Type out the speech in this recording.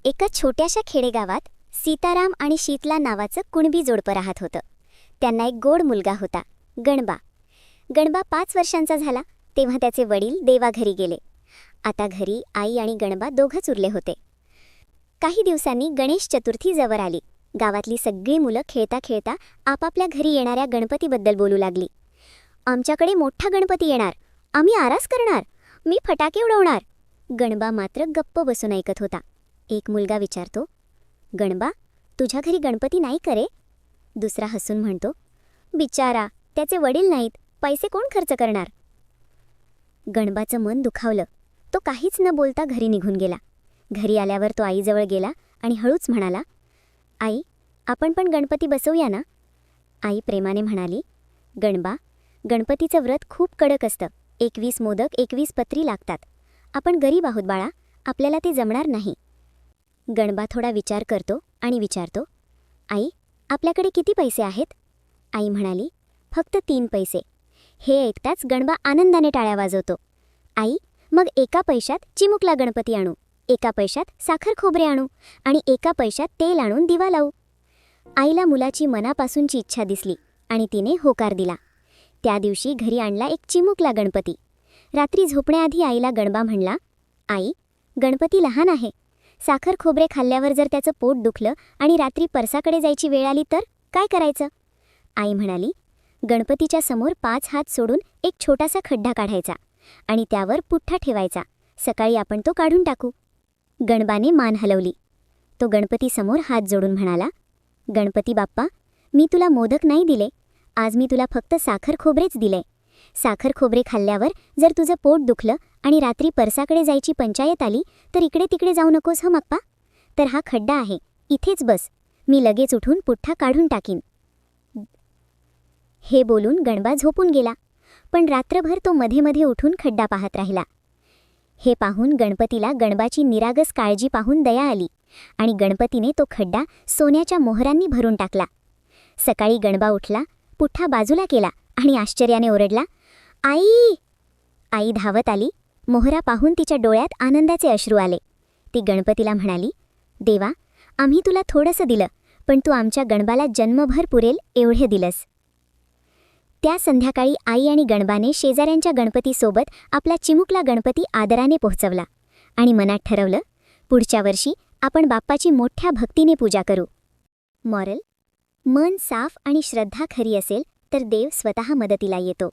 एका छोट्याशा खेडेगावात सीताराम आणि शीतला नावाचं कुणबी जोडपं राहत होतं. त्यांना एक गोड मुलगा होता, गणबा. गणबा 5 वर्षांचा झाला तेव्हा त्याचे वडील देवाघरी गेले. आता घरी आई आणि गणबा दोघंच उरले होते. काही दिवसांनी गणेश चतुर्थी जवळ आली. गावातली सगळी मुलं खेळता खेळता आपापल्या घरी येणाऱ्या गणपतीबद्दल बोलू लागली. आमच्याकडे मोठा गणपती येणार, आम्ही आरास करणार, मी फटाके उडवणार. गणबा मात्र गप्प बसून ऐकत होता. एक मुलगा विचारतो, गणबा, तुझ्या घरी गणपती नाही करे? दुसरा हसून म्हणतो, बिचारा, त्याचे वडील नाहीत, पैसे कोण खर्च करणार? गणबाचं मन दुखावलं. तो काहीच न बोलता घरी निघून गेला. घरी आल्यावर तो आईजवळ गेला आणि हळूच म्हणाला, आई, आपण पण गणपती बसवूया ना? आई प्रेमाने म्हणाली, गणबा, गणपतीचं व्रत खूप कडक असतं. 21 मोदक 21 पत्री लागतात. आपण गरीब आहोत बाळा, आपल्याला ते जमणार नाही. गणबा थोडा विचार करतो आणि विचारतो, आई, आपल्याकडे किती पैसे आहेत? आई म्हणाली, फक्त 3 पैसे. हे ऐकताच गणबा आनंदाने टाळ्या वाजवतो. आई, मग एका पैशात चिमुकला गणपती आणू, एका पैशात साखर खोबरे आणू आणि एका पैशात तेल आणून दिवा लावू. आईला मुलाची मनापासूनची इच्छा दिसली आणि तिने होकार दिला. त्या दिवशी घरी आणला एक चिमुकला गणपती. रात्री झोपण्याआधी आईला गणबा म्हणला, आई, गणपती लहान आहे. साखर खोबरे खाल्ल्यावर जर त्याचं पोट दुखलं आणि रात्री परसाकडे जायची वेळ आली तर काय करायचं? आई म्हणाली, गणपतीच्या समोर 5 हात सोडून एक छोटासा खड्डा काढायचा आणि त्यावर पुठ्ठा ठेवायचा. सकाळी आपण तो काढून टाकू. गणबाने मान हलवली. तो गणपतीसमोर हात जोडून म्हणाला, गणपती बाप्पा, मी तुला मोदक नाही दिले, आज मी तुला फक्त साखर खोबरेच दिले. साखर खोबरे खाल्ल्यावर जर तुझं पोट दुखलं आणि रात्री परसाकडे जायची पंचायत आली तर इकडे तिकडे जाऊ नकोस हं मप्पा. तर हा खड्डा आहे, इथेच बस, मी लगेच उठून पुठ्ठा काढून टाकीन. हे बोलून गणबा झोपून गेला. पण रात्रभर तो मध्ये मध्ये उठून खड्डा पाहत राहिला. हे पाहून गणपतीला गणबाची निरागस काळजी पाहून दया आली आणि गणपतीने तो खड्डा सोन्याच्या मोहरांनी भरून टाकला. सकाळी गणबा उठला, पुठ्ठा बाजूला केला आणि आश्चर्याने ओरडला, आई! आई धावत आली. मोहरा पाहून तिच्या डोळ्यात आनंदाचे अश्रू आले. ती गणपतीला म्हणाली, देवा, आम्ही तुला थोडंसं दिलं, पण तू आमच्या गणबाला जन्मभर पुरेल एवढे दिलंस. त्या संध्याकाळी आई आणि गणबाने शेजाऱ्यांच्या गणपतीसोबत आपला चिमुकला गणपती आदराने पोहोचवला आणि मनात ठरवलं, पुढच्या वर्षी आपण बाप्पाची मोठ्या भक्तीने पूजा करू. मॉरल: मन साफ आणि श्रद्धा खरी असेल तर देव स्वतः मदतीला येतो.